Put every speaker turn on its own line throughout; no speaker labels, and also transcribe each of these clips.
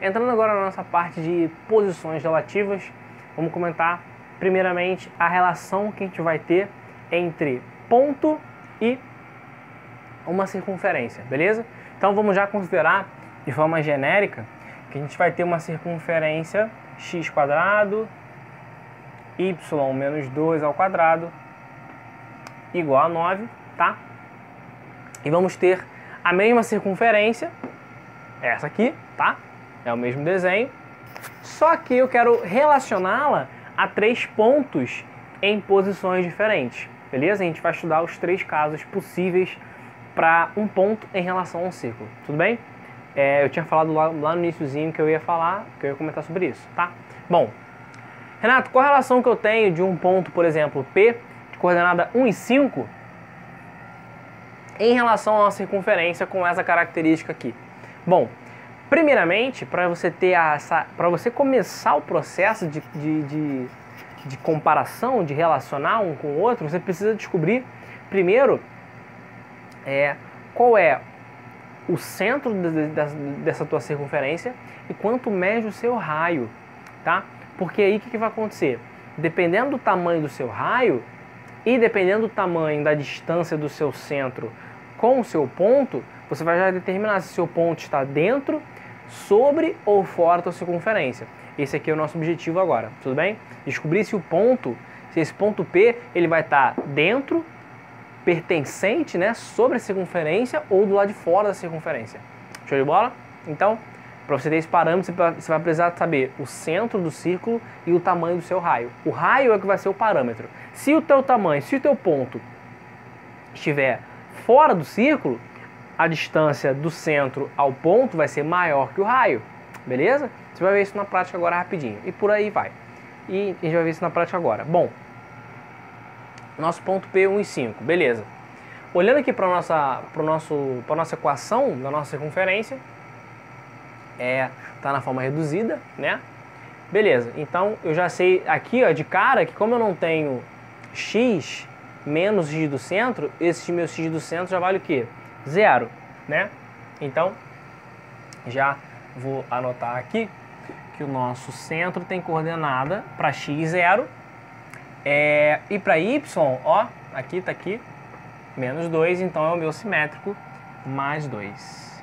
entrando agora na nossa parte de posições relativas, vamos comentar primeiramente a relação que a gente vai ter entre ponto e uma circunferência, beleza? Então vamos já considerar de forma genérica que a gente vai ter uma circunferência x² y menos 2 ao quadrado igual a 9, tá? E vamos ter a mesma circunferência, essa aqui, tá? É o mesmo desenho, só que eu quero relacioná-la a 3 pontos em posições diferentes, beleza? A gente vai estudar os 3 casos possíveis para um ponto em relação a um círculo, tudo bem? Eu tinha falado lá no iniciozinho que eu ia comentar sobre isso, tá? Bom, Renato, qual a relação que eu tenho de um ponto, por exemplo, P, de coordenada 1 e 5, em relação a uma circunferência com essa característica aqui? Bom, primeiramente, para você começar o processo de comparação, de relacionar um com o outro, você precisa descobrir primeiro qual é o centro dessa tua circunferência e quanto mede o seu raio, tá? Porque aí o que vai acontecer? Dependendo do tamanho do seu raio e dependendo do tamanho da distância do seu centro com o seu ponto, você vai já determinar se o seu ponto está dentro, sobre ou fora da circunferência. Esse aqui é o nosso objetivo agora, tudo bem? Descobrir se esse ponto P ele vai estar dentro, pertencente, né, sobre a circunferência ou do lado de fora da circunferência. Show de bola? Então, para você ter esse parâmetro, você vai precisar saber o centro do círculo e o tamanho do seu raio. O raio é que vai ser o parâmetro. Se o teu tamanho, se o teu ponto estiver fora do círculo, a distância do centro ao ponto vai ser maior que o raio, beleza? Você vai ver isso na prática agora rapidinho. E por aí vai. E a gente vai ver isso na prática agora. Bom, nosso ponto P 1 e 5, beleza. Olhando aqui para a nossa equação da nossa circunferência, tá na forma reduzida, né? Beleza, então eu já sei aqui, ó, de cara, que como eu não tenho x menos x do centro, esse meu x do centro já vale o quê? 0, né? Então, já vou anotar aqui que o nosso centro tem coordenada para x 0, e para y, ó, aqui tá aqui, menos 2, então é o meu simétrico mais 2.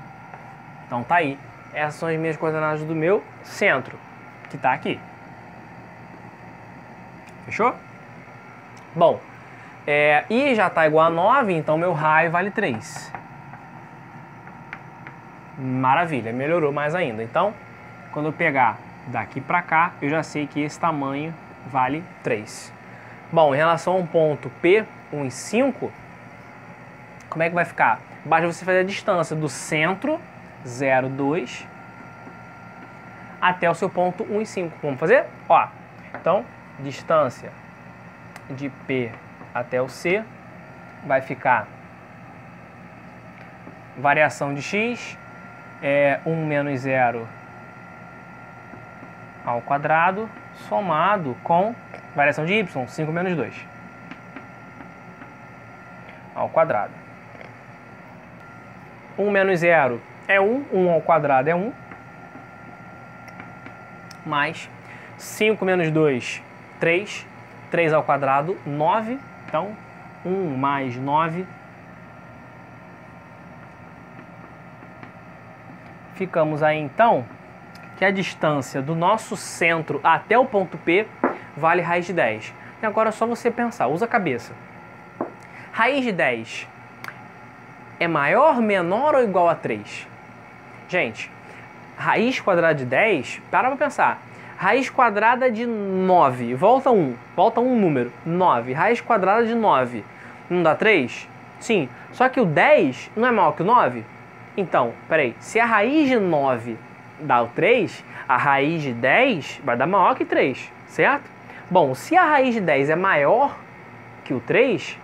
Então tá aí. Essas são as minhas coordenadas do meu centro, que está aqui. Fechou? Bom, I já está igual a 9, então meu raio vale 3. Maravilha, melhorou mais ainda. Então, quando eu pegar daqui para cá, eu já sei que esse tamanho vale 3. Bom, em relação a um ponto P, 1 e 5, como é que vai ficar? Basta você fazer a distância do centro, 0, 2, até o seu ponto 1 e 5. Vamos fazer? Ó, então, distância de P até o C vai ficar variação de x, 1 menos 0 ao quadrado, somado com variação de y, 5 menos 2 ao quadrado. 1 menos 0 é 1, 1 ao quadrado é 1, mais 5 menos 2, 3, 3 ao quadrado, 9, então 1 mais 9, ficamos aí então que a distância do nosso centro até o ponto P vale raiz de 10. E agora é só você pensar, usa a cabeça. Raiz de 10 é maior, menor ou igual a 3? Gente, raiz quadrada de 10, para pensar. Raiz quadrada de 9, volta um número, 9. Raiz quadrada de 9, não dá 3? Sim, só que o 10 não é maior que o 9? Então, peraí, se a raiz de 9 dá o 3, a raiz de 10 vai dar maior que 3, certo? Bom, se a raiz de 10 é maior que o 3,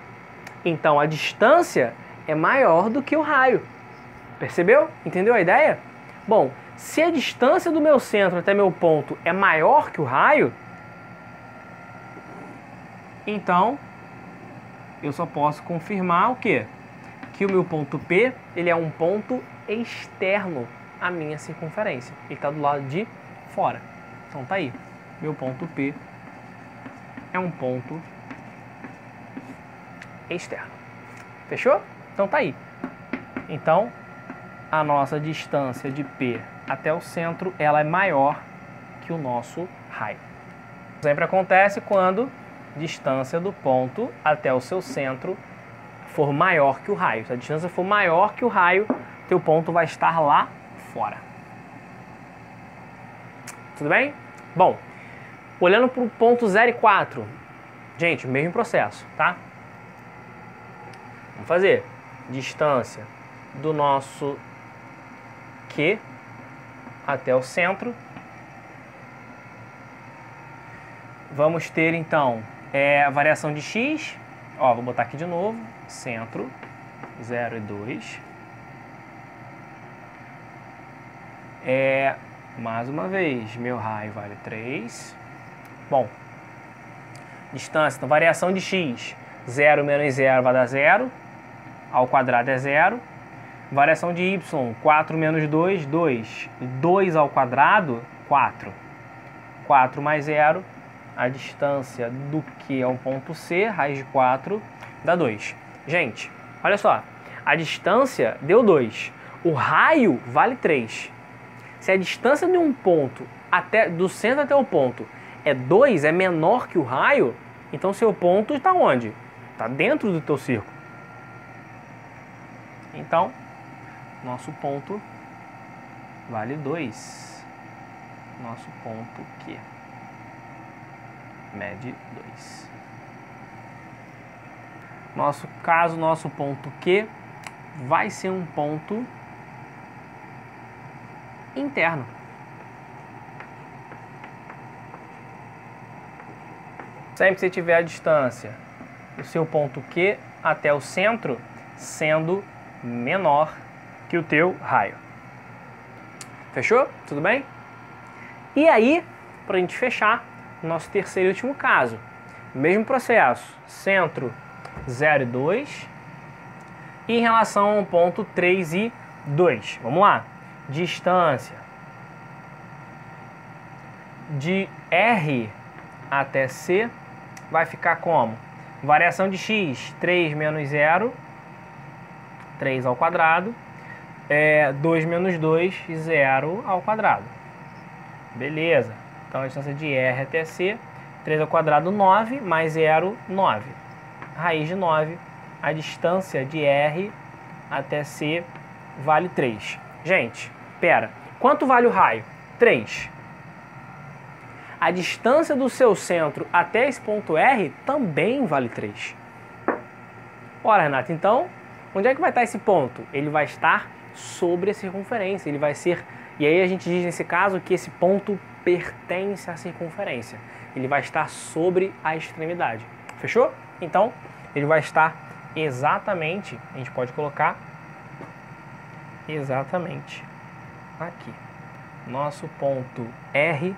então a distância é maior do que o raio. Percebeu? Entendeu a ideia? Bom, se a distância do meu centro até meu ponto é maior que o raio, então eu só posso confirmar o quê? Que o meu ponto P ele é um ponto externo a minha circunferência. Ele está do lado de fora. Então tá aí. Meu ponto P é um ponto externo. Fechou? Então tá aí. Então, a nossa distância de P até o centro, ela é maior que o nosso raio. Sempre acontece quando a distância do ponto até o seu centro for maior que o raio. Se a distância for maior que o raio, teu ponto vai estar lá fora. Tudo bem? Bom, olhando para o ponto 0 e 4, gente, mesmo processo, tá? Vamos fazer distância do nosso Q até o centro. Vamos ter então a variação de x. Ó, vou botar aqui de novo. Centro 0 e 2. Mais uma vez, meu raio vale 3. Bom, distância, então variação de x. 0 menos 0 vai dar 0. Ao quadrado é 0. Variação de y, 4 menos 2, 2. 2 ao quadrado, 4. 4 mais 0, a distância do que é o ponto C, raiz de 4, dá 2. Gente, olha só, a distância deu 2. O raio vale 3. Se a distância de um ponto, do centro até o ponto, é 2, é menor que o raio, então seu ponto está onde? Está dentro do teu círculo. Então, nosso ponto vale 2. Nosso ponto Q mede 2. Nosso ponto Q vai ser um ponto interno. Sempre que você tiver a distância do seu ponto Q até o centro sendo menor que o teu raio. Fechou? Tudo bem? E aí, para a gente fechar, nosso terceiro e último caso. Mesmo processo, centro 0 e 2. E em relação ao ponto 3 e 2. Vamos lá. Distância de R até C vai ficar como? Variação de x, 3 menos 0, 3 ao quadrado. 2 menos 2, 0 ao quadrado. Beleza. Então a distância de R até C, 3 ao quadrado, 9, mais 0, 9. Raiz de 9, a distância de R até C vale 3. Gente, pera, quanto vale o raio? 3. A distância do seu centro até esse ponto R também vale 3. Ora, Renato, então, onde é que vai estar esse ponto? Ele vai estar sobre a circunferência, ele vai ser... E aí a gente diz nesse caso que esse ponto pertence à circunferência. Ele vai estar sobre a extremidade. Fechou? Então, ele vai estar exatamente, a gente pode colocar exatamente aqui. Nosso ponto R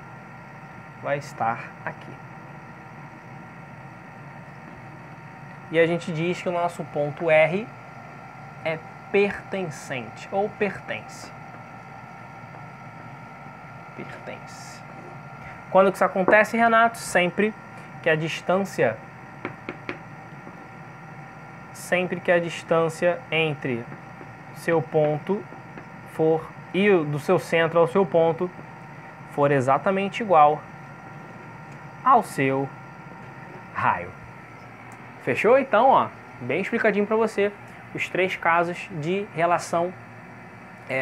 vai estar aqui. E a gente diz que o nosso ponto R é pertencente ou pertence. Pertence. Quando que isso acontece, Renato? Sempre que a distância entre seu ponto e do seu centro ao seu ponto for exatamente igual ao seu raio. Fechou? Então, ó, bem explicadinho para você os 3 casos de relação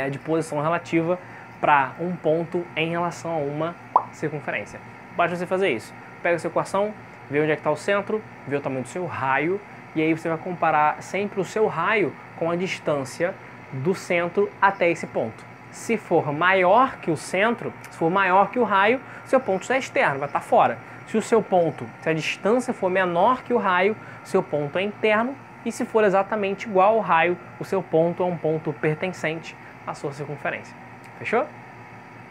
de posição relativa para um ponto em relação a uma circunferência. Basta você fazer isso. Pega a sua equação, vê onde é que está o centro, vê o tamanho do seu raio, e aí você vai comparar sempre o seu raio com a distância do centro até esse ponto. Se for maior que o centro, se for maior que o raio, seu ponto já é externo, vai estar fora. Se a distância for menor que o raio, seu ponto é interno, e se for exatamente igual ao raio, o seu ponto é um ponto pertencente à sua circunferência. Fechou?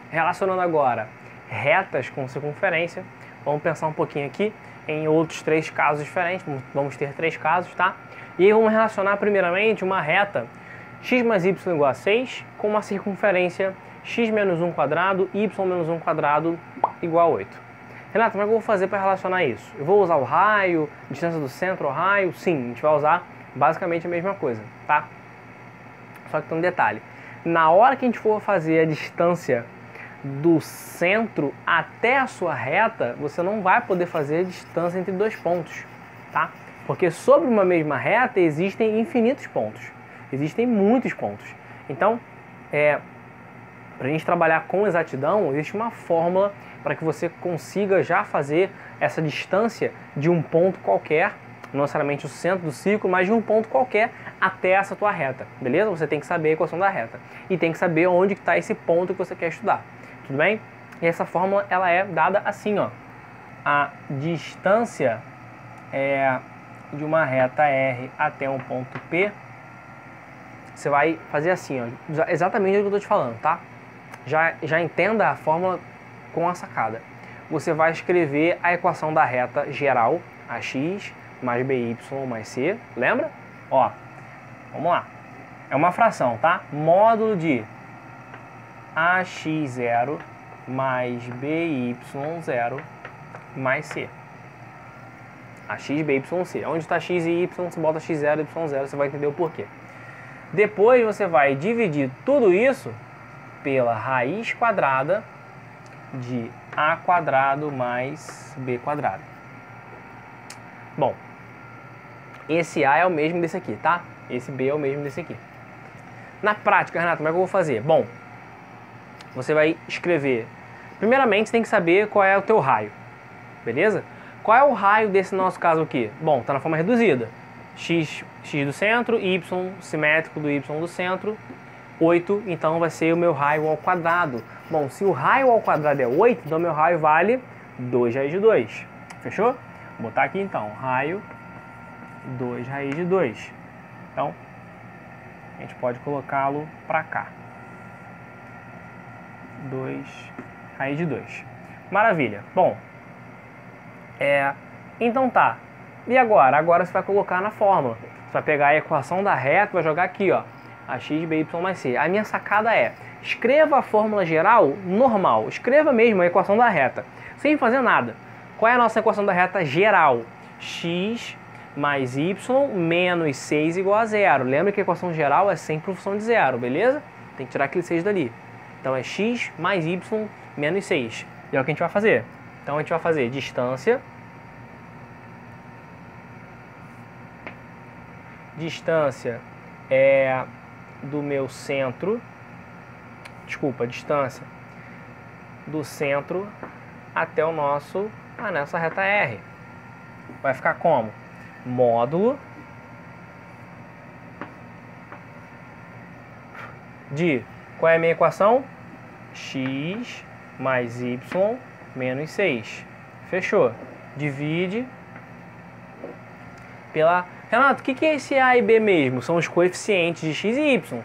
Relacionando agora retas com circunferência, vamos pensar um pouquinho aqui em outros 3 casos diferentes. Vamos ter 3 casos, tá? E aí vamos relacionar primeiramente uma reta x mais y igual a 6 com uma circunferência x menos 1 quadrado, y menos 1 quadrado igual a 8. Renato, como é que eu vou fazer para relacionar isso? Eu vou usar o raio, distância do centro ao raio? Sim, a gente vai usar basicamente a mesma coisa, tá? Só que tem um detalhe. Na hora que a gente for fazer a distância do centro até a sua reta, você não vai poder fazer a distância entre dois pontos, tá? Porque sobre uma mesma reta existem infinitos pontos. Existem muitos pontos. Então, para a gente trabalhar com exatidão, existe uma fórmula para que você consiga já fazer essa distância de um ponto qualquer, não necessariamente o centro do círculo, mas de um ponto qualquer até essa tua reta, beleza? Você tem que saber a equação da reta e tem que saber onde está esse ponto que você quer estudar, tudo bem? E essa fórmula ela é dada assim, ó. A distância de uma reta R até um ponto P, você vai fazer assim, ó, exatamente o que eu estou te falando, tá? Já entenda a fórmula com a sacada. Você vai escrever a equação da reta geral, AX mais BY mais C, lembra? Ó, vamos lá. É uma fração, tá? Módulo de AX0 mais BY0 mais C. AX, BY, C. Onde está X e Y, você bota X0 e Y0, você vai entender o porquê. Depois você vai dividir tudo isso pela raiz quadrada de A quadrado mais B quadrado. Bom, esse A é o mesmo desse aqui, tá? Esse B é o mesmo desse aqui. Na prática, Renato, como é que eu vou fazer? Bom, você vai escrever... Primeiramente, você tem que saber qual é o teu raio, beleza? Qual é o raio desse nosso caso aqui? Bom, está na forma reduzida. X do centro, Y simétrico do Y do centro, 8, então vai ser o meu raio ao quadrado. Bom, se o raio ao quadrado é 8, então meu raio vale 2 raiz de 2. Fechou? Vou botar aqui então, raio 2 raiz de 2. Então, a gente pode colocá-lo para cá. 2 raiz de 2. Maravilha. Bom, então tá. E agora? Agora você vai colocar na fórmula. Você vai pegar a equação da reta e vai jogar aqui, ó. AX, BY mais C. A minha sacada é, escreva a fórmula geral normal. Escreva mesmo a equação da reta, sem fazer nada. Qual é a nossa equação da reta geral? X mais Y menos 6 igual a 0. Lembra que a equação geral é sempre função de 0, beleza? Tem que tirar aquele 6 dali. Então é X mais Y menos 6. E é o que a gente vai fazer. Então a gente vai fazer distância do meu centro, distância do centro até o nosso, nessa reta R. Vai ficar como? Módulo de, qual é a minha equação? X mais Y menos 6. Fechou. Divide pela... Renato, o que é esse A e B mesmo? São os coeficientes de X e Y.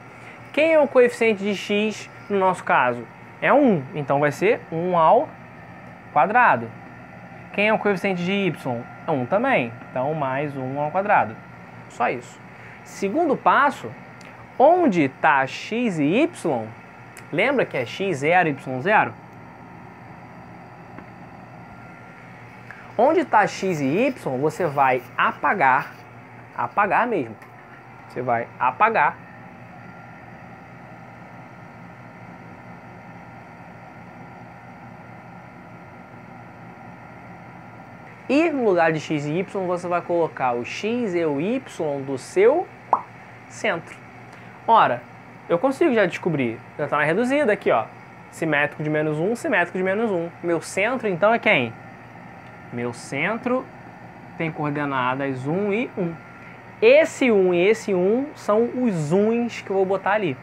Quem é o coeficiente de X no nosso caso? É 1, então vai ser 1 ao quadrado. Quem é o coeficiente de Y? É 1 também, então mais 1 ao quadrado. Só isso. Segundo passo, onde está X e Y, lembra que é X0 e Y0? Onde está X e Y, você vai apagar mesmo. Você vai apagar. E no lugar de X e Y, você vai colocar o X e o Y do seu centro. Ora, eu consigo já descobrir. Já está na reduzida aqui, ó. Simétrico de menos 1, simétrico de menos 1. Meu centro, então, é quem? Meu centro tem coordenadas 1 e 1. Esse 1 e esse 1 são os uns que eu vou botar ali.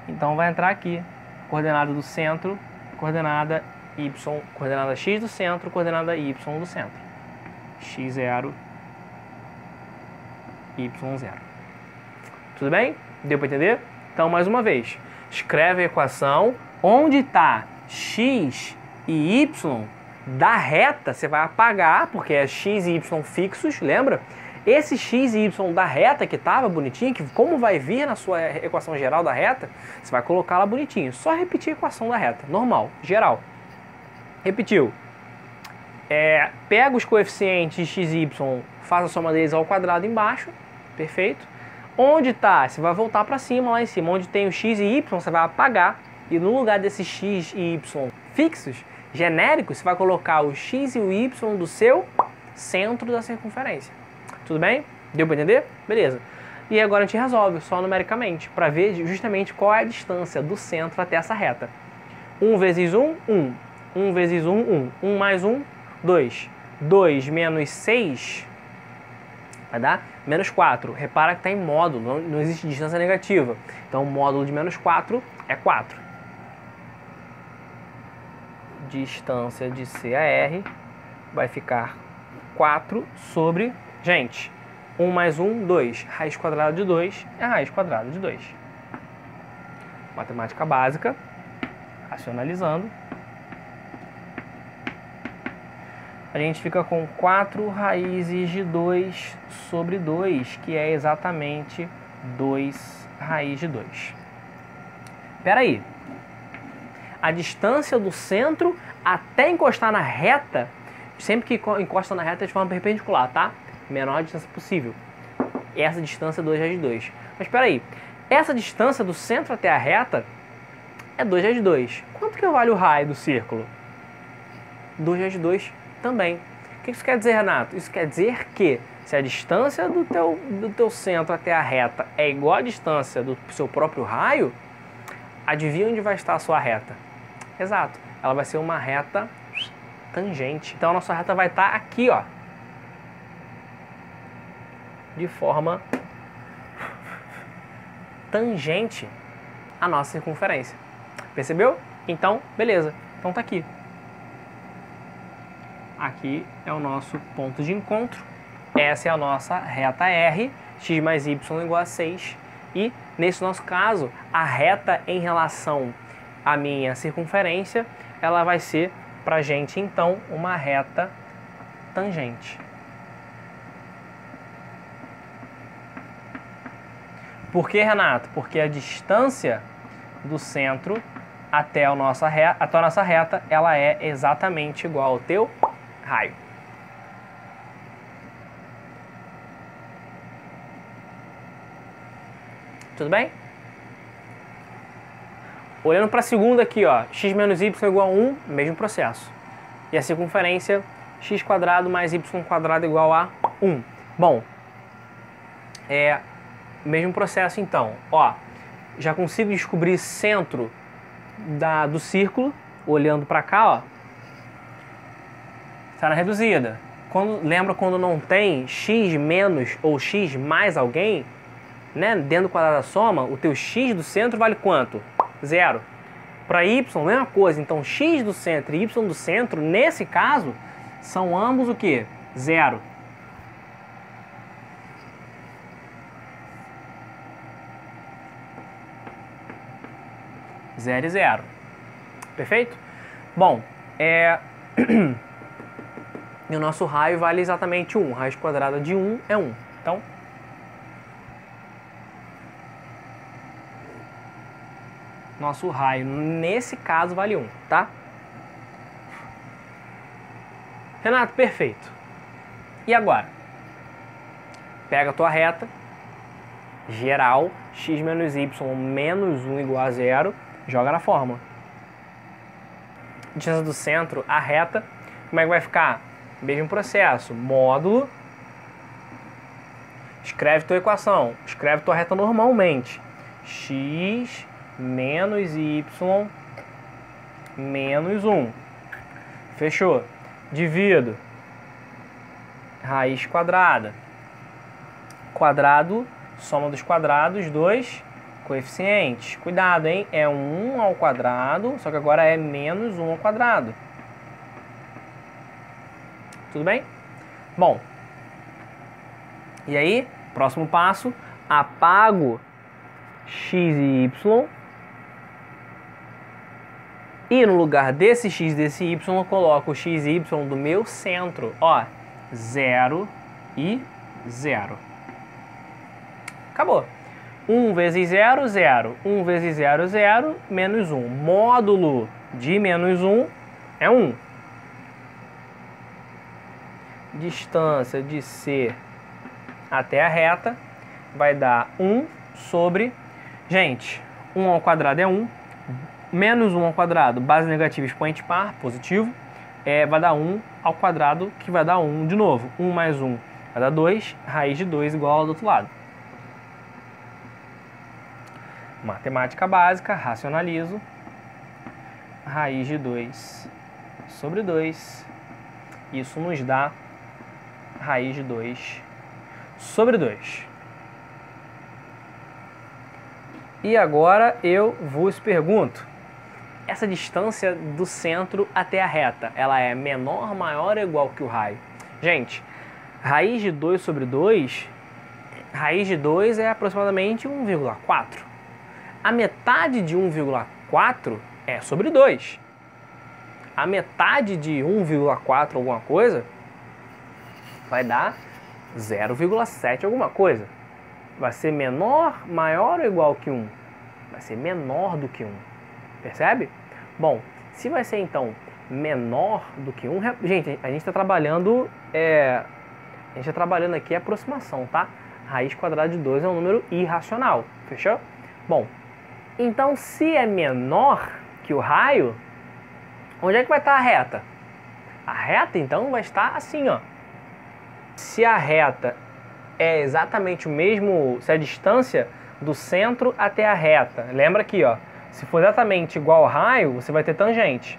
Então vai entrar aqui, coordenada do centro, coordenada Y, coordenada X do centro, coordenada Y do centro. X0, Y0. Tudo bem? Deu para entender? Então, mais uma vez, escreve a equação onde está X e Y da reta, você vai apagar, porque é X e Y fixos, lembra? esse x e y da reta que estava bonitinho, que como vai vir na sua equação geral da reta, você vai colocar lá bonitinho. Só repetir a equação da reta, normal, geral. Repetiu. Pega os coeficientes x e y, faz a soma deles ao quadrado embaixo, perfeito. Onde está? Você vai voltar para cima, lá em cima. Onde tem o x e y, você vai apagar. E no lugar desses x e y fixos, genéricos, você vai colocar o x e o y do seu centro da circunferência. Tudo bem? Deu para entender? Beleza. E agora a gente resolve só numericamente, para ver justamente qual é a distância do centro até essa reta. 1 vezes 1, 1. 1 vezes 1, 1. 1 mais 1, 2. 2 menos 6 vai dar menos 4. Repara que está em módulo, não existe distância negativa. Então o módulo de menos 4 é 4. Distância de C a R vai ficar 4 sobre... Gente, 1 mais 1, 2. Raiz quadrada de 2 é raiz quadrada de 2. Matemática básica, racionalizando. A gente fica com 4 raízes de 2 sobre 2, que é exatamente 2 raiz de 2. Espera aí. A distância do centro até encostar na reta, sempre que encosta na reta é de forma perpendicular, tá? Menor distância possível. Essa distância é 2 raiz de 2. Mas espera aí. Essa distância do centro até a reta é 2 raiz de 2. Quanto que vale o raio do círculo? 2 raiz de 2 também. O que isso quer dizer, Renato? Isso quer dizer que se a distância do teu centro até a reta é igual à distância do seu próprio raio, adivinha onde vai estar a sua reta? Exato. Ela vai ser uma reta tangente. Então a nossa reta vai estar aqui, ó. De forma tangente à nossa circunferência. Percebeu? Então, beleza. Então tá aqui. Aqui é o nosso ponto de encontro. Essa é a nossa reta R, x mais y igual a 6. E, nesse nosso caso, a reta em relação à minha circunferência, ela vai ser, pra gente, então, uma reta tangente. Por que, Renato? Porque a distância do centro até a nossa reta, ela é exatamente igual ao teu raio. Tudo bem? Olhando para a segunda aqui, ó, x menos y igual a 1, mesmo processo. E a circunferência, x quadrado mais y quadrado igual a 1. Bom, mesmo processo então. Ó, já consigo descobrir centro do círculo, olhando para cá, ó. Está na reduzida. Lembra quando não tem x menos ou x mais alguém, né? Dentro do quadrado da soma, o teu x do centro vale quanto? 0. Para y, mesma coisa. Então, x do centro e y do centro, nesse caso, são ambos o quê? 0. Zero e 0. Perfeito? Bom, e o nosso raio vale exatamente 1. Raiz quadrada de 1 é 1. Então, nosso raio, nesse caso, vale 1, tá? Renato, perfeito. E agora? Pega a tua reta, geral, x menos y menos 1 igual a 0, joga na fórmula. Distância do centro, a reta, como é que vai ficar? Mesmo processo, módulo, escreve tua equação, escreve tua reta normalmente, x menos y menos 1, fechou, divido, raiz quadrada, quadrado, soma dos quadrados, 2 coeficientes, cuidado, hein, é 1 ao quadrado, só que agora é menos 1 ao quadrado. Tudo bem? Bom, e aí, próximo passo, apago x e y, e no lugar desse x e desse y, eu coloco o x e y do meu centro, ó, 0 e 0. Acabou. 1 vezes 0, 0. 1 vezes 0, 0, menos 1. Módulo de menos 1 é 1. Distância de C até a reta vai dar 1 sobre... Gente, 1 ao quadrado é 1. Menos 1 ao quadrado, base negativa, expoente par, positivo. Vai dar 1 ao quadrado, que vai dar 1 de novo. 1 mais 1 vai dar 2. Raiz de 2 igual ao do outro lado. Matemática básica, racionalizo. Raiz de 2 sobre 2. Isso nos dá raiz de 2 sobre 2. E agora eu vos pergunto, essa distância do centro até a reta, ela é menor, maior ou igual que o raio? Gente, raiz de 2 sobre 2, raiz de 2 é aproximadamente 1,4. A metade de 1,4 é sobre 2. A metade de 1,4 alguma coisa vai dar 0,7 alguma coisa. Vai ser menor, maior ou igual que 1? Vai ser menor do que 1. Percebe? Bom, se vai ser então menor do que 1... Gente, a gente está trabalhando... A gente está trabalhando aqui a aproximação, tá? Raiz quadrada de 2 é um número irracional. Fechou? Bom, então se é menor que o raio, onde é que vai estar a reta? A reta, então, vai estar assim, ó. Se a reta é exatamente o mesmo, se a distância do centro até a reta, lembra aqui, ó, se for exatamente igual ao raio, você vai ter tangente.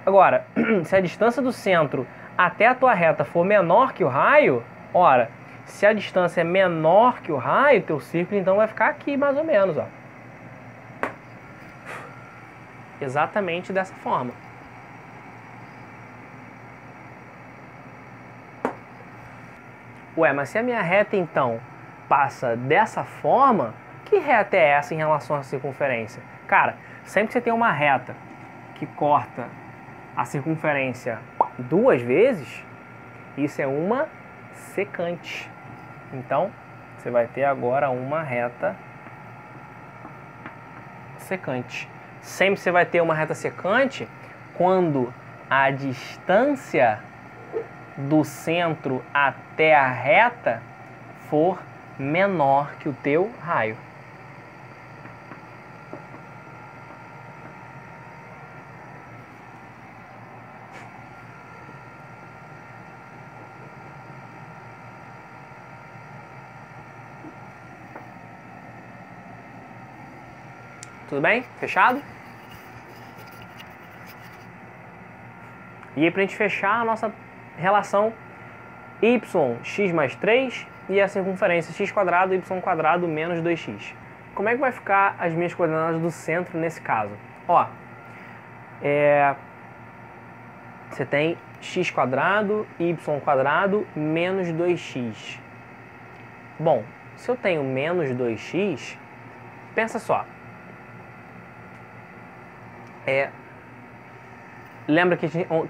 Agora, se a distância do centro até a tua reta for menor que o raio, ora, se a distância é menor que o raio, teu círculo então vai ficar aqui mais ou menos, ó. Exatamente dessa forma. Ué, mas se a minha reta então passa dessa forma, que reta é essa em relação à circunferência? Cara, sempre que você tem uma reta que corta a circunferência 2 vezes, isso é uma secante. Então, você vai ter agora uma reta secante. Sempre você vai ter uma reta secante quando a distância do centro até a reta for menor que o teu raio. Tudo bem? Fechado? E aí, para a gente fechar a nossa relação yx mais 3 e a circunferência x quadrado, y quadrado menos 2x. Como é que vai ficar as minhas coordenadas do centro nesse caso? Ó, você tem x quadrado, y quadrado menos 2x. Bom, se eu tenho menos 2x, pensa só.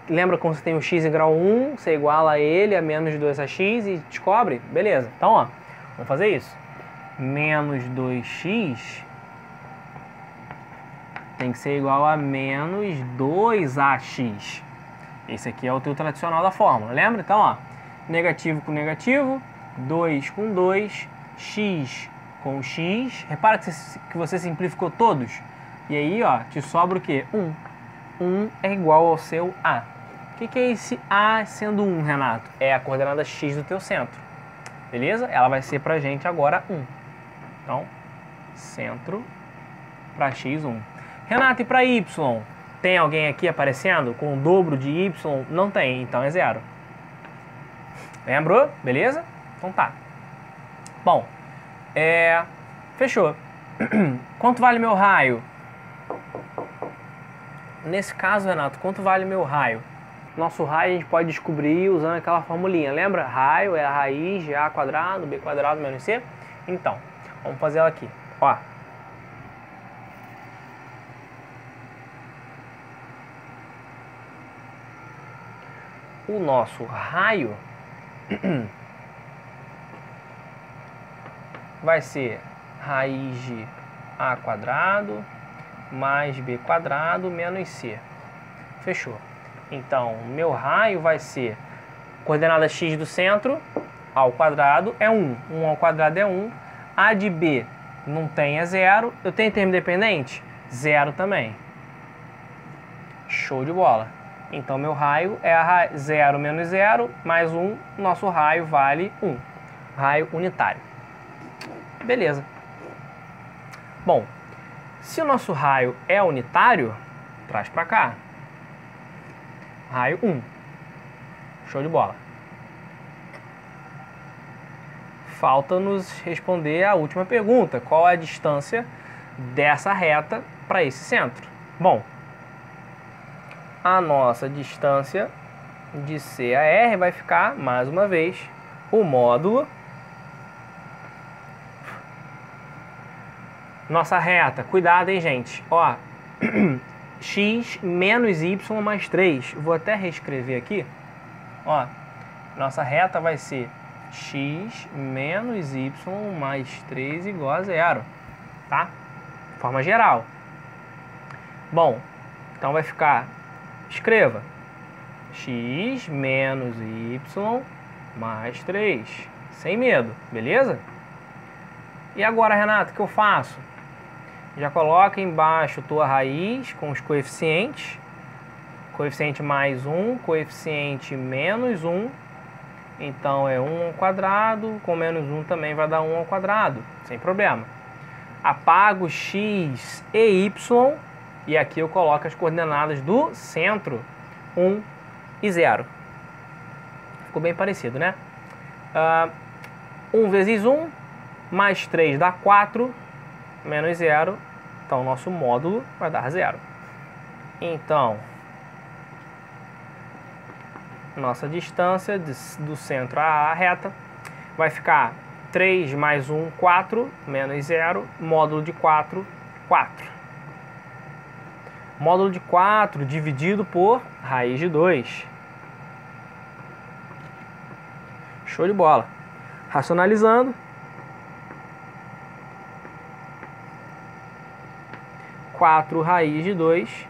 Lembra quando você tem o x em grau 1, você iguala a ele a menos 2x e descobre? Beleza. Então, ó, vamos fazer isso. Menos 2x tem que ser igual a menos 2ax. Esse aqui é o teu tradicional da fórmula, lembra? Então, ó, negativo com negativo, 2 com 2, x com x. Repara que você simplificou todos. E aí, ó, te sobra o quê? 1. 1 é igual ao seu A. O que é esse A sendo 1, Renato? É a coordenada x do teu centro. Beleza? Ela vai ser pra gente agora 1. Então, centro para x1. Renato, e para y? Tem alguém aqui aparecendo com o dobro de y? Não tem, então é 0. Lembrou? Beleza? Então tá. Bom, fechou. Quanto vale meu raio? Nesse caso, Renato, quanto vale meu raio? Nosso raio a gente pode descobrir usando aquela formulinha, lembra? Raio é a raiz de a quadrado, b quadrado menos c. Então, vamos fazer ela aqui. Ó. O nosso raio vai ser raiz de a quadrado mais b quadrado menos c. Fechou. Então, meu raio vai ser coordenada x do centro ao quadrado é 1. 1 ao quadrado é 1. A de b não tem, é 0. Eu tenho termo dependente? 0 também. Show de bola. Então, meu raio é 0 menos 0 mais 1. Nosso raio vale 1. Raio unitário. Beleza. Bom, se o nosso raio é unitário, traz para cá. Raio 1. Show de bola. Falta nos responder a última pergunta. Qual é a distância dessa reta para esse centro? Bom, a nossa distância de C a R vai ficar, mais uma vez, o módulo. Nossa reta, cuidado, hein, gente? Ó, x menos y mais 3. Vou até reescrever aqui. Ó, nossa reta vai ser x menos y mais 3 igual a 0. Tá? De forma geral. Bom, então vai ficar, escreva, x menos y mais 3. Sem medo, beleza? E agora, Renato, o que eu faço? Já coloca embaixo tua raiz com os coeficientes. Coeficiente mais 1, coeficiente menos 1. Então é 1 ao quadrado, com menos 1 também vai dar 1 ao quadrado, sem problema. Apago x e y, e aqui eu coloco as coordenadas do centro, 1 e 0. Ficou bem parecido, né? 1 vezes 1, mais 3 dá 4, menos 0, então o nosso módulo vai dar 0. Então, nossa distância do centro à reta vai ficar 3 mais 1, 4, menos 0, módulo de 4, 4. Módulo de 4 dividido por raiz de 2. Show de bola. Racionalizando. 4 raiz de 2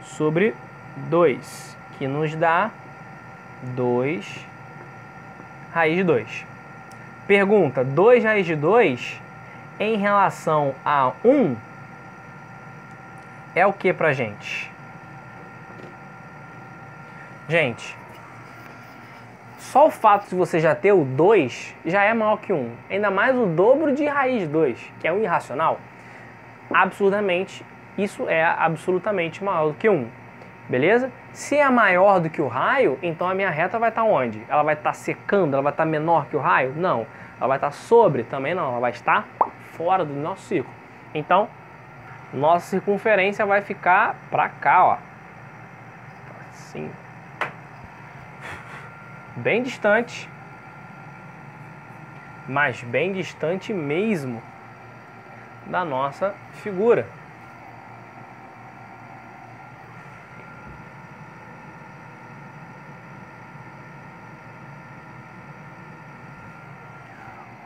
sobre 2, que nos dá 2 raiz de 2. Pergunta, 2 raiz de 2 em relação a 1 é o que pra gente? Gente, só o fato de você já ter o 2 já é maior que 1. Ainda mais o dobro de raiz de 2, que é um irracional. Absurdamente, isso é absolutamente maior do que 1. Beleza? Se é maior do que o raio, então a minha reta vai estar onde? Ela vai estar secando, ela vai estar menor que o raio? Não. Ela vai estar sobre? Também não. Ela vai estar fora do nosso círculo. Então, nossa circunferência vai ficar para cá, ó. Assim. Bem distante. Mas bem distante mesmo da nossa figura.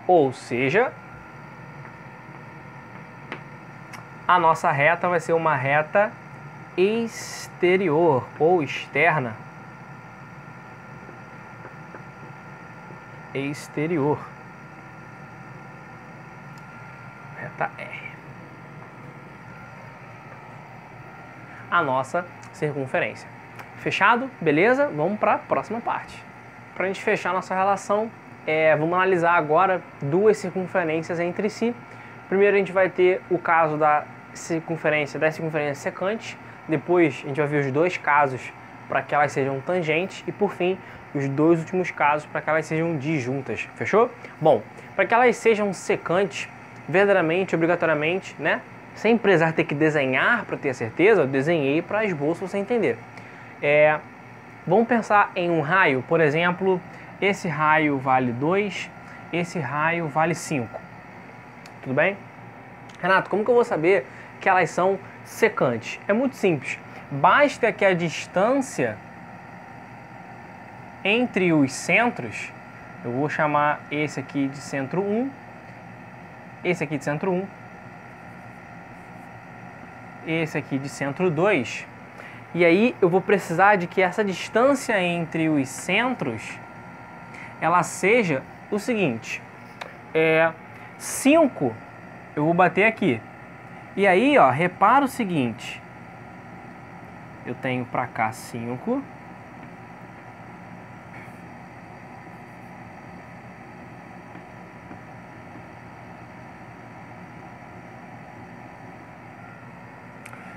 Ou seja, a nossa reta vai ser uma reta exterior ou externa. Exterior. Reta R. A nossa circunferência. Fechado? Beleza? Vamos para a próxima parte. Para a gente fechar a nossa relação, vamos analisar agora duas circunferências entre si. Primeiro a gente vai ter o caso da circunferência secante. Depois a gente vai ver os dois casos para que elas sejam tangentes. E por fim, os dois últimos casos para que elas sejam disjuntas. Fechou? Bom, para que elas sejam secantes, verdadeiramente, obrigatoriamente, né? Sem precisar ter que desenhar para ter certeza, eu desenhei para esboço você entender. Vamos pensar em um raio, por exemplo, esse raio vale 2, esse raio vale 5. Tudo bem? Renato, como que eu vou saber que elas são secantes? É muito simples. Basta que a distância entre os centros Eu vou chamar esse aqui de centro 1, esse aqui de centro 1, esse aqui de centro 2. E aí eu vou precisar de que essa distância entre os centros, ela seja o seguinte, 5, eu vou bater aqui. E aí, ó, repara o seguinte, eu tenho para cá 5,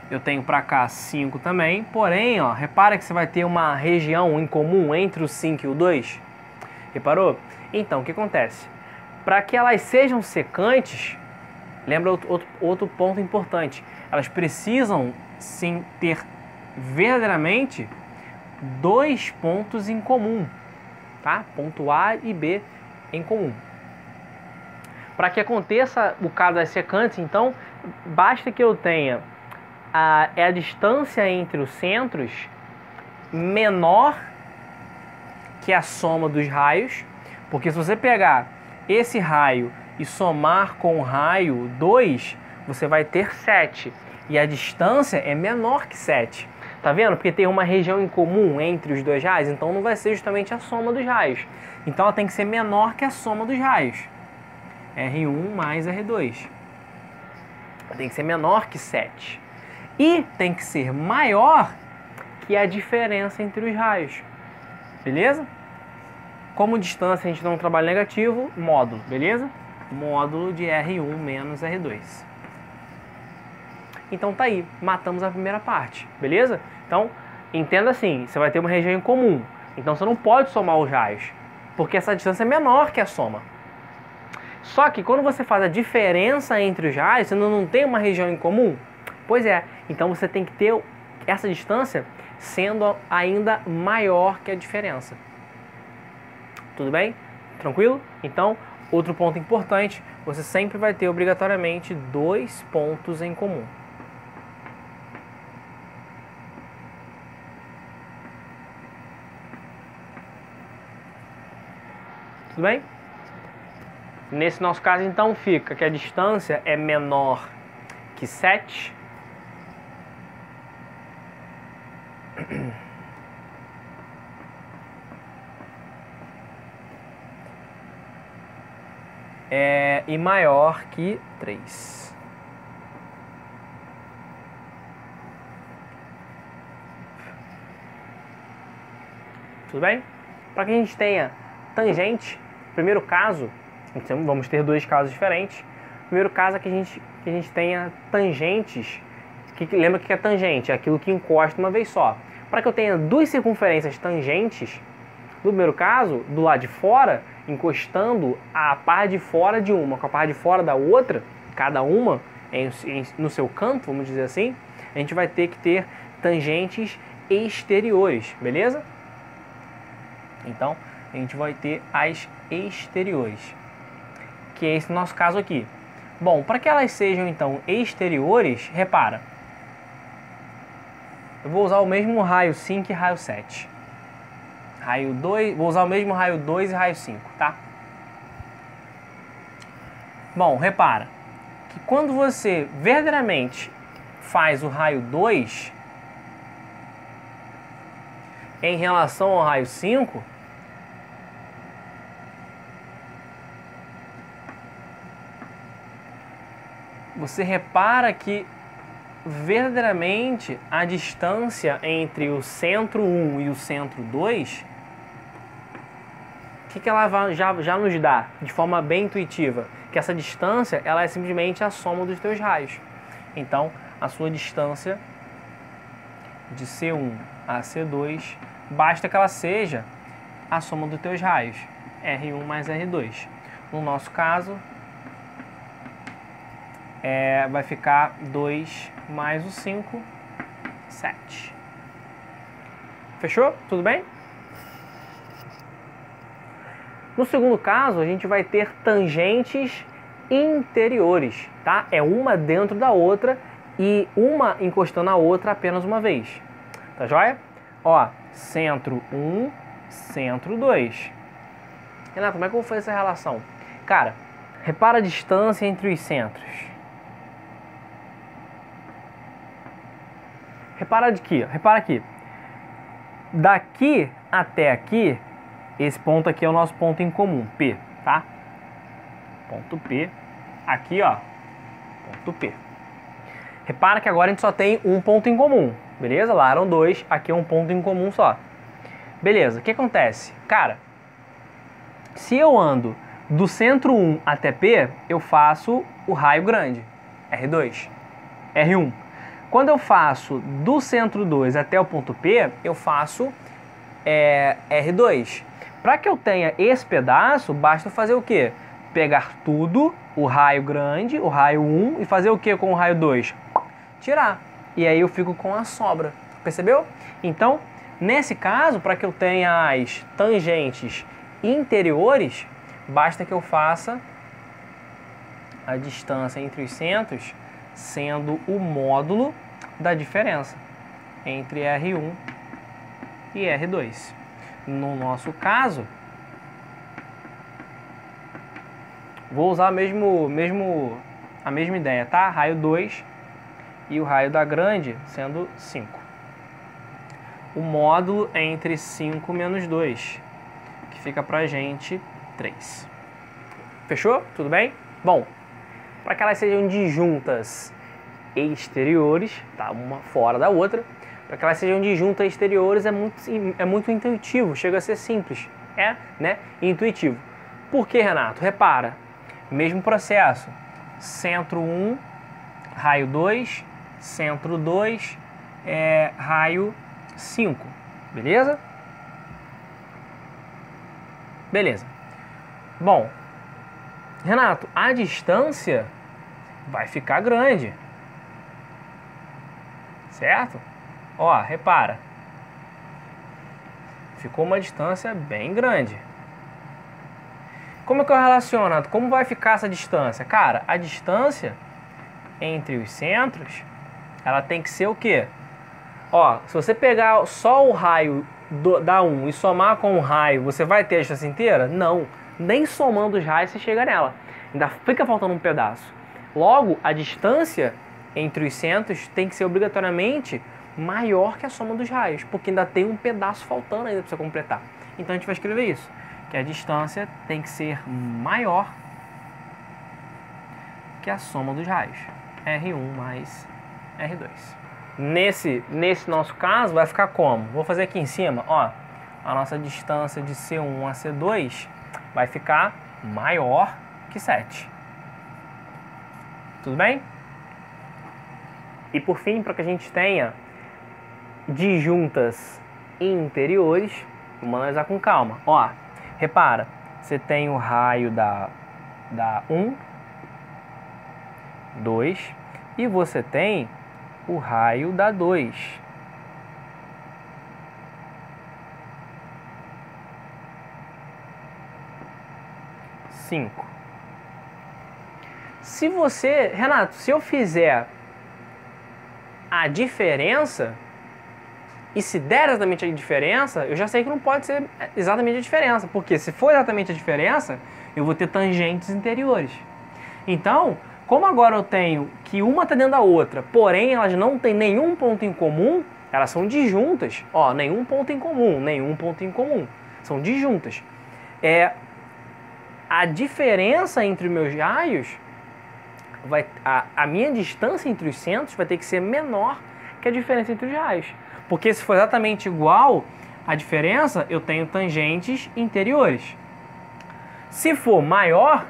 eu tenho para cá 5 também, porém, ó, repara que você vai ter uma região em comum entre o 5 e o 2. Reparou? Então, o que acontece? Para que elas sejam secantes, lembra outro ponto importante, elas precisam sim ter verdadeiramente 2 pontos em comum, tá? Ponto A e B em comum. Para que aconteça o caso das secantes, então, basta que eu tenha a distância entre os centros menor que a soma dos raios, porque se você pegar esse raio e somar com o raio 2, você vai ter 7, e a distância é menor que 7. Tá vendo? Porque tem uma região em comum entre os dois raios, então não vai ser justamente a soma dos raios. Então ela tem que ser menor que a soma dos raios. R1 mais R2. Tem que ser menor que 7. E tem que ser maior que a diferença entre os raios. Beleza? Como distância a gente não trabalha negativo, módulo, beleza? Módulo de R1 menos R2. Então tá aí, matamos a primeira parte, beleza? Então, entenda assim, você vai ter uma região em comum. Então você não pode somar os raios, porque essa distância é menor que a soma. Só que quando você faz a diferença entre os raios, você não tem uma região em comum? Pois é, então você tem que ter essa distância sendo ainda maior que a diferença. Tudo bem? Tranquilo? Então, outro ponto importante, você sempre vai ter obrigatoriamente 2 pontos em comum. Tudo bem? Nesse nosso caso, então, fica que a distância é menor que 7. E maior que 3. Tudo bem? Para que a gente tenha tangente, primeiro caso, então vamos ter 2 casos diferentes. Primeiro caso é que a gente tenha tangentes. Lembra o que é tangente? É aquilo que encosta uma vez só. Para que eu tenha 2 circunferências tangentes, no primeiro caso, do lado de fora, encostando a parte de fora de uma com a parte de fora da outra, cada uma no seu canto, vamos dizer assim, a gente vai ter que ter tangentes exteriores, beleza? Então, a gente vai ter as exteriores, que é esse nosso caso aqui. Bom, para que elas sejam, então, exteriores, repara, eu vou usar o mesmo raio 5 e raio 7. Raio 2, vou usar o mesmo raio 2 e raio 5, tá? Bom, repara que quando você verdadeiramente faz o raio 2 em relação ao raio 5, você repara que verdadeiramente a distância entre o centro 1 e o centro 2, o que ela já nos dá de forma bem intuitiva? Que essa distância ela é simplesmente a soma dos teus raios. Então, a sua distância de C1 a C2, basta que ela seja a soma dos teus raios, R1 mais R2. No nosso caso, vai ficar 2 mais o 5, 7. Fechou? Tudo bem? No segundo caso, a gente vai ter tangentes interiores, tá? É uma dentro da outra e uma encostando a outra apenas uma vez. Tá joia? Ó, centro 1, centro 2. Renato, como é que eu vou fazer essa relação? Cara, repara a distância entre os centros. Repara aqui. Daqui até aqui, esse ponto aqui é o nosso ponto em comum, P, tá? Ponto P. Aqui, ó, ponto P. Repara que agora a gente só tem um ponto em comum, beleza? Lá eram dois, aqui é um ponto em comum só. Beleza, o que acontece? Cara, se eu ando do centro 1 até P, eu faço o raio grande, R2, R1. Quando eu faço do centro 2 até o ponto P, eu faço R2. Para que eu tenha esse pedaço, basta fazer o quê? Pegar tudo, o raio grande, o raio 1, e fazer o que com o raio 2? Tirar. E aí eu fico com a sobra. Percebeu? Então, nesse caso, para que eu tenha as tangentes interiores, basta que eu faça a distância entre os centros sendo o módulo da diferença entre R1 e R2. No nosso caso, vou usar a mesma ideia, tá? Raio 2 e o raio da grande sendo 5. O módulo é entre 5 menos 2, que fica pra gente 3. Fechou? Tudo bem? Bom, para que elas sejam disjuntas exteriores, tá? Uma fora da outra, para que elas sejam disjuntas exteriores é muito intuitivo, chega a ser simples, né? Intuitivo. Por que, Renato? Repara, mesmo processo, centro 1, raio 2, centro 2, raio 5, beleza? Beleza. Bom, Renato, a distância vai ficar grande, certo? Ó, repara, ficou uma distância bem grande. Como é que eu relaciono, Renato? Como vai ficar essa distância? Cara, a distância entre os centros, ela tem que ser o quê? Ó, se você pegar só o raio da 1 e somar com o raio, você vai ter a distância inteira? Não. Nem somando os raios você chega nela. Ainda fica faltando um pedaço. Logo, a distância entre os centros tem que ser obrigatoriamente maior que a soma dos raios, porque ainda tem um pedaço faltando ainda para você completar. Então a gente vai escrever isso, que a distância tem que ser maior que a soma dos raios. R1 mais R2. Nesse nosso caso vai ficar como? Vou fazer aqui em cima, ó. A nossa distância de C1 a C2 vai ficar maior que 7. Tudo bem? E por fim, para que a gente tenha disjuntas interiores, vamos analisar com calma. Ó, repara, você tem o raio da 1, 2, e você tem o raio da 2. Se você, Renato, se eu fizer a diferença, e se der exatamente a diferença, eu já sei que não pode ser exatamente a diferença, porque se for exatamente a diferença, eu vou ter tangentes interiores. Então, como agora eu tenho que uma está dentro da outra, porém elas não têm nenhum ponto em comum, elas são disjuntas. Ó, nenhum ponto em comum, são disjuntas. A diferença entre os meus raios, a minha distância entre os centros vai ter que ser menor que a diferença entre os raios. Porque se for exatamente igual a diferença, eu tenho tangentes interiores. Se for maior,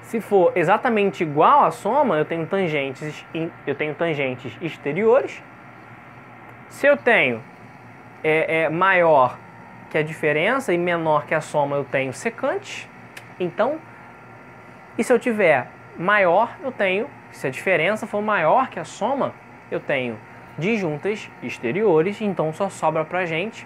se for exatamente igual à soma, eu tenho tangentes exteriores. Se eu tenho maior que a diferença e menor que a soma, eu tenho secantes. Então, e se eu tiver maior, eu tenho, se a diferença for maior que a soma, eu tenho disjuntas exteriores. Então só sobra pra gente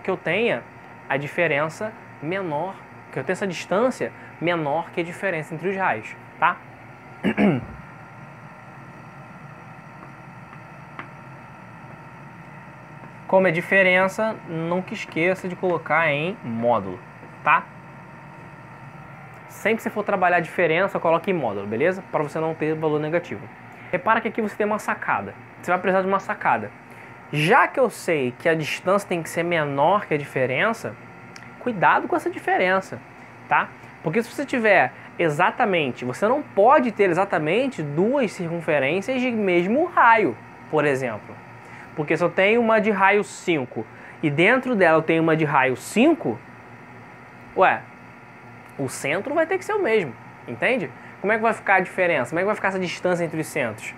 que eu tenha a diferença menor, que eu tenha essa distância menor que a diferença entre os raios, tá? Como é diferença, nunca esqueça de colocar em módulo, tá? Sempre que você for trabalhar a diferença, coloque em módulo, beleza? Para você não ter valor negativo. Repara que aqui você tem uma sacada. Você vai precisar de uma sacada. Já que eu sei que a distância tem que ser menor que a diferença, cuidado com essa diferença, tá? Porque se você tiver exatamente, você não pode ter exatamente duas circunferências de mesmo raio, por exemplo. Porque se eu tenho uma de raio 5 e dentro dela eu tenho uma de raio 5, ué, o centro vai ter que ser o mesmo, entende? Como é que vai ficar a diferença? Como é que vai ficar essa distância entre os centros?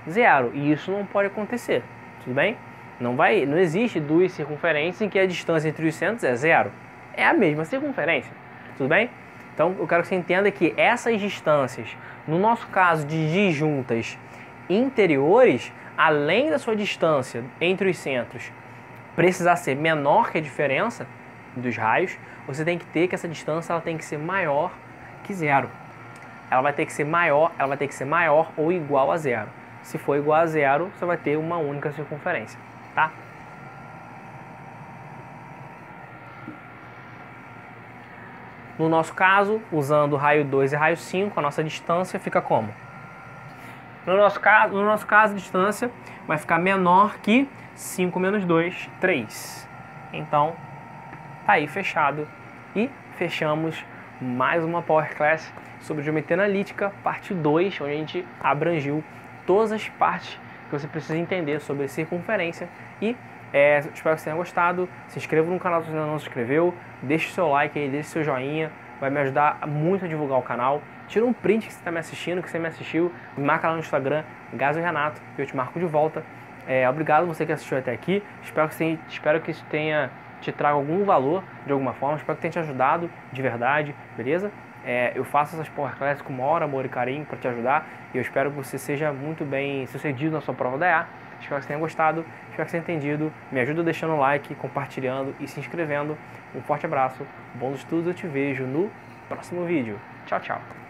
Zero. E isso não pode acontecer, tudo bem? Não existe duas circunferências em que a distância entre os centros é zero. É a mesma circunferência, tudo bem? Então eu quero que você entenda que essas distâncias, no nosso caso de disjuntas interiores, além da sua distância entre os centros precisar ser menor que a diferença dos raios, você tem que ter que essa distância ela tem que ser maior que zero. Ela vai ter que ser maior ou igual a zero. Se for igual a zero, você vai ter uma única circunferência, tá? No nosso caso, usando raio 2 e raio 5, a nossa distância fica como? No nosso caso, a distância vai ficar menor que 5 menos 2, 3. Então, tá aí fechado. E fechamos mais uma Power Class sobre geometria analítica, parte 2, onde a gente abrangiu todas as partes que você precisa entender sobre circunferência. E espero que você tenha gostado. Se inscreva no canal se você ainda não se inscreveu. Deixe o seu like aí, deixe o seu joinha. Vai me ajudar muito a divulgar o canal. Tira um print que você está me assistindo, que você me assistiu. Me marca lá no Instagram, Gazo Renato, que eu te marco de volta. Obrigado você que assistiu até aqui. Espero que isso tenha te traga algum valor de alguma forma. Espero que tenha te ajudado de verdade, beleza? Eu faço essas Power Classes com maior amor e carinho para te ajudar. E eu espero que você seja muito bem sucedido na sua prova da EA. Espero que você tenha gostado, espero que você tenha entendido. Me ajuda deixando o like, compartilhando e se inscrevendo. Um forte abraço, bons estudos, eu te vejo no próximo vídeo. Tchau, tchau.